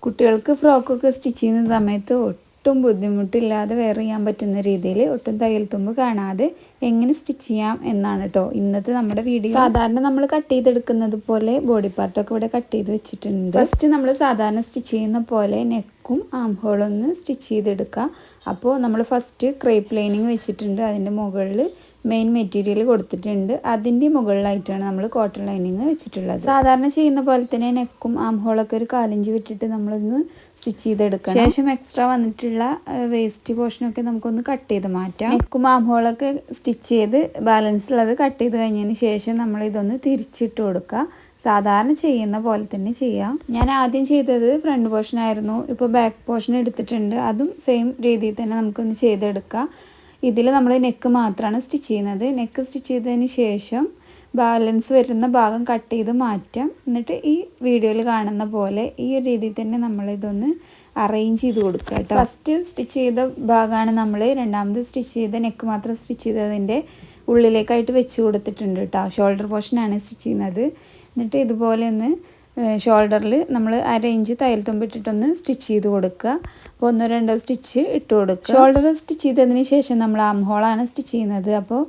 കുട്ടികൾക്ക് ഫ്രോക്കൊക്കെ സ്റ്റിച്ച് ചെയ്യുന്ന സമയത്ത് ഒട്ടും ബുദ്ധിമുട്ടില്ലാതെ വെയർ ചെയ്യാൻ പറ്റുന്ന രീതിയിൽ ഒട്ടും തയ്യൽ തുമ്പ് കാണാതെ എങ്ങനെ സ്റ്റിച്ച് ചെയ്യാം എന്നാണ് കേട്ടോ ഇന്നത്തെ നമ്മുടെ വീഡിയോ. സാധാരണ നമ്മൾ കട്ട് ചെയ്തെടുക്കുന്നത് പോലെ ബോഡി പാർട്ടൊക്കെ ഇവിടെ കട്ട് ചെയ്ത് വെച്ചിട്ടുണ്ട്. ഫസ്റ്റ് നമ്മൾ സാധാരണ സ്റ്റിച്ച് ചെയ്യുന്ന പോലെ നെക്കും ആം ഹോളൊന്ന് സ്റ്റിച്ച് ചെയ്തെടുക്കുക. അപ്പോൾ നമ്മൾ ഫസ്റ്റ് ക്രേപ്പ് ലൈനിങ് വെച്ചിട്ടുണ്ട്. അതിൻ്റെ മുകളിൽ മെയിൻ മെറ്റീരിയൽ കൊടുത്തിട്ടുണ്ട്. അതിൻ്റെ മുകളിലായിട്ടാണ് നമ്മൾ കോട്ടൺ ലൈനിങ് വെച്ചിട്ടുള്ളത്. സാധാരണ ചെയ്യുന്ന പോലെ തന്നെ നെക്കും ആം ഹോളൊക്കെ ഒരു 1/4 ഇഞ്ച് വിട്ടിട്ട് നമ്മളൊന്ന് സ്റ്റിച്ച് ചെയ്തെടുക്കണം. ശേഷം എക്സ്ട്രാ വന്നിട്ടുള്ള വേസ്റ്റ് പോർഷനൊക്കെ നമുക്കൊന്ന് കട്ട് ചെയ്ത് മാറ്റാം. നെക്കും ആം ഹോളൊക്കെ സ്റ്റിച്ച് ചെയ്ത് ബാലൻസ് ഉള്ളത് കട്ട് ചെയ്ത് കഴിഞ്ഞതിന് ശേഷം നമ്മളിതൊന്ന് തിരിച്ചിട്ട് കൊടുക്കുക. സാധാരണ ചെയ്യുന്ന പോലെ തന്നെ ചെയ്യാം. ഞാൻ ആദ്യം ചെയ്തത് ഫ്രണ്ട് പോർഷൻ ആയിരുന്നു. ഇപ്പോൾ ബാക്ക് പോർഷൻ എടുത്തിട്ടുണ്ട്. അതും സെയിം രീതിയിൽ തന്നെ നമുക്കൊന്ന് ചെയ്തെടുക്കാം. ഇതിൽ നമ്മൾ നെക്ക് മാത്രമാണ് സ്റ്റിച്ച് ചെയ്യുന്നത്. നെക്ക് സ്റ്റിച്ച് ചെയ്തതിന് ശേഷം ബാലൻസ് വരുന്ന ഭാഗം കട്ട് ചെയ്ത് മാറ്റാം. എന്നിട്ട് ഈ വീഡിയോയിൽ കാണുന്ന പോലെ ഈ ഒരു രീതിയിൽ തന്നെ നമ്മളിതൊന്ന് അറേഞ്ച് ചെയ്ത് കൊടുക്കുക കേട്ടോ. ഫസ്റ്റ് സ്റ്റിച്ച് ചെയ്ത ഭാഗമാണ് നമ്മൾ രണ്ടാമത് സ്റ്റിച്ച് ചെയ്ത നെക്ക് മാത്രം സ്റ്റിച്ച് ചെയ്തതിൻ്റെ ഉള്ളിലേക്കായിട്ട് വെച്ച് കൊടുത്തിട്ടുണ്ട് കേട്ടോ. ഷോൾഡർ പോർഷനാണ് സ്റ്റിച്ച് ചെയ്യുന്നത്. എന്നിട്ട് ഇതുപോലെ ഒന്ന് ഷോൾഡറിൽ നമ്മൾ 1/2 ഇഞ്ച് തയ്യൽ തുമ്പ് ഇട്ടിട്ടൊന്ന് സ്റ്റിച്ച് ചെയ്ത് കൊടുക്കുക. അപ്പോൾ 1-2 സ്റ്റിച്ച് ഇട്ട് കൊടുക്കുക. ഷോൾഡർ സ്റ്റിച്ച് ചെയ്തതിന് ശേഷം നമ്മൾ ആം ഹോളാണ് സ്റ്റിച്ച് ചെയ്യുന്നത്. അപ്പോൾ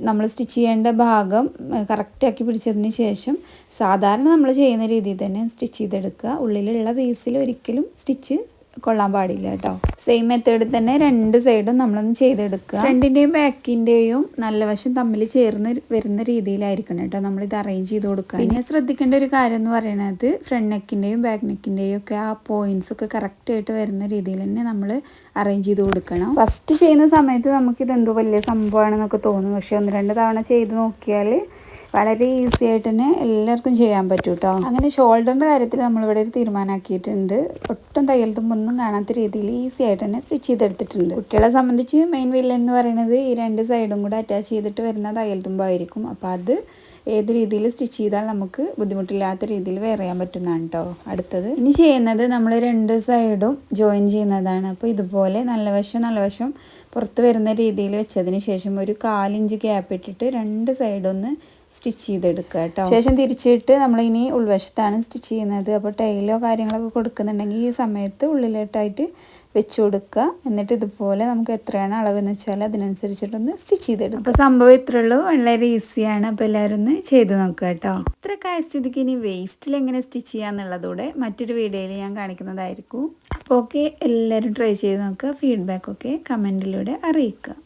നമ്മൾ സ്റ്റിച്ച് ചെയ്യേണ്ട ഭാഗം കറക്റ്റാക്കി പിടിച്ചതിന് ശേഷം സാധാരണ നമ്മൾ ചെയ്യുന്ന രീതിയിൽ തന്നെ സ്റ്റിച്ച് ചെയ്തെടുക്കുക. ഉള്ളിലുള്ള പീസിൽ ഒരിക്കലും സ്റ്റിച്ച് കൊള്ളാൻ പാടില്ല കേട്ടോ. സെയിം മെത്തേഡിൽ തന്നെ 2 സൈഡും നമ്മളൊന്ന് ചെയ്തെടുക്കുക. ഫ്രണ്ടിൻ്റെയും ബാക്കിൻ്റെയും നല്ല വശം തമ്മിൽ ചേർന്ന് വരുന്ന രീതിയിലായിരിക്കണം കേട്ടോ നമ്മളിത് അറേഞ്ച് ചെയ്ത് കൊടുക്കുക. പിന്നെ ശ്രദ്ധിക്കേണ്ട ഒരു കാര്യം എന്ന് പറയുന്നത് ഫ്രണ്ട് നെക്കിൻ്റെയും ബാക്ക് നെക്കിൻ്റെയും ഒക്കെ ആ പോയിന്റ്സ് ഒക്കെ കറക്റ്റായിട്ട് വരുന്ന രീതിയിൽ തന്നെ നമ്മൾ അറേഞ്ച് ചെയ്ത് കൊടുക്കണം. ഫസ്റ്റ് ചെയ്യുന്ന സമയത്ത് നമുക്കിത് എന്തോ വലിയ സംഭവമാണെന്നൊക്കെ തോന്നും. പക്ഷെ 1-2 തവണ ചെയ്ത് നോക്കിയാൽ വളരെ ഈസി ആയിട്ട് തന്നെ എല്ലാവർക്കും ചെയ്യാൻ പറ്റും കേട്ടോ. അങ്ങനെ ഷോൾഡറിൻ്റെ കാര്യത്തിൽ നമ്മളിവിടെ ഒരു തീരുമാനമാക്കിയിട്ടുണ്ട്. ഒട്ടും തയ്യൽ തുമ്പൊന്നും കാണാത്ത രീതിയിൽ ഈസി ആയിട്ട് തന്നെ സ്റ്റിച്ച് ചെയ്തെടുത്തിട്ടുണ്ട്. കുട്ടികളെ സംബന്ധിച്ച് മെയിൻ വില്ലൻ എന്ന് പറയുന്നത് ഈ 2 സൈഡും കൂടെ അറ്റാച്ച് ചെയ്തിട്ട് വരുന്ന തയ്യൽ തുമ്പായിരിക്കും. അപ്പോൾ അത് ഏത് രീതിയിൽ സ്റ്റിച്ച് ചെയ്താൽ നമുക്ക് ബുദ്ധിമുട്ടില്ലാത്ത രീതിയിൽ വെയർ ചെയ്യാൻ പറ്റുന്നതാണ് കേട്ടോ. അടുത്തത് ഇനി ചെയ്യുന്നത് നമ്മൾ 2 സൈഡും ജോയിൻ ചെയ്യുന്നതാണ്. അപ്പോൾ ഇതുപോലെ നല്ല വശം പുറത്ത് വരുന്ന രീതിയിൽ വെച്ചതിന് ശേഷം ഒരു 1/4 ഇഞ്ച് ഗ്യാപ്പ് ഇട്ടിട്ട് 2 സൈഡൊന്ന് സ്റ്റിച്ച് ചെയ്തെടുക്കുക കേട്ടോ. ശേഷം തിരിച്ചിട്ട് നമ്മളിനി ഉൾവശത്താണ് സ്റ്റിച്ച് ചെയ്യുന്നത്. അപ്പോൾ ടൈലോ കാര്യങ്ങളൊക്കെ കൊടുക്കുന്നുണ്ടെങ്കിൽ ഈ സമയത്ത് ഉള്ളിലോട്ടായിട്ട് വെച്ച് കൊടുക്കുക. എന്നിട്ട് ഇതുപോലെ നമുക്ക് എത്രയാണ് അളവെന്ന് വെച്ചാൽ അതിനനുസരിച്ചിട്ടൊന്ന് സ്റ്റിച്ച് ചെയ്തെടുക്കുക. അപ്പോൾ സംഭവം ഇത്രേ ഉള്ളൂ. വളരെ ഈസിയാണ്. അപ്പോൾ എല്ലാവരും ഒന്ന് ചെയ്ത് നോക്കുക കേട്ടോ. ഇത്രയൊക്കെ ആയ സ്ഥിതിക്ക് ഇനി വേസ്റ്റിൽ എങ്ങനെ സ്റ്റിച്ച് ചെയ്യാന്നുള്ളതോടെ മറ്റൊരു വീഡിയോയിൽ ഞാൻ കാണിക്കുന്നതായിരിക്കും. അപ്പോൾ ഓക്കെ, എല്ലാവരും ട്രൈ ചെയ്ത് നോക്കുക. ഫീഡ്ബാക്കൊക്കെ കമൻറ്റിലൂടെ അറിയിക്കുക.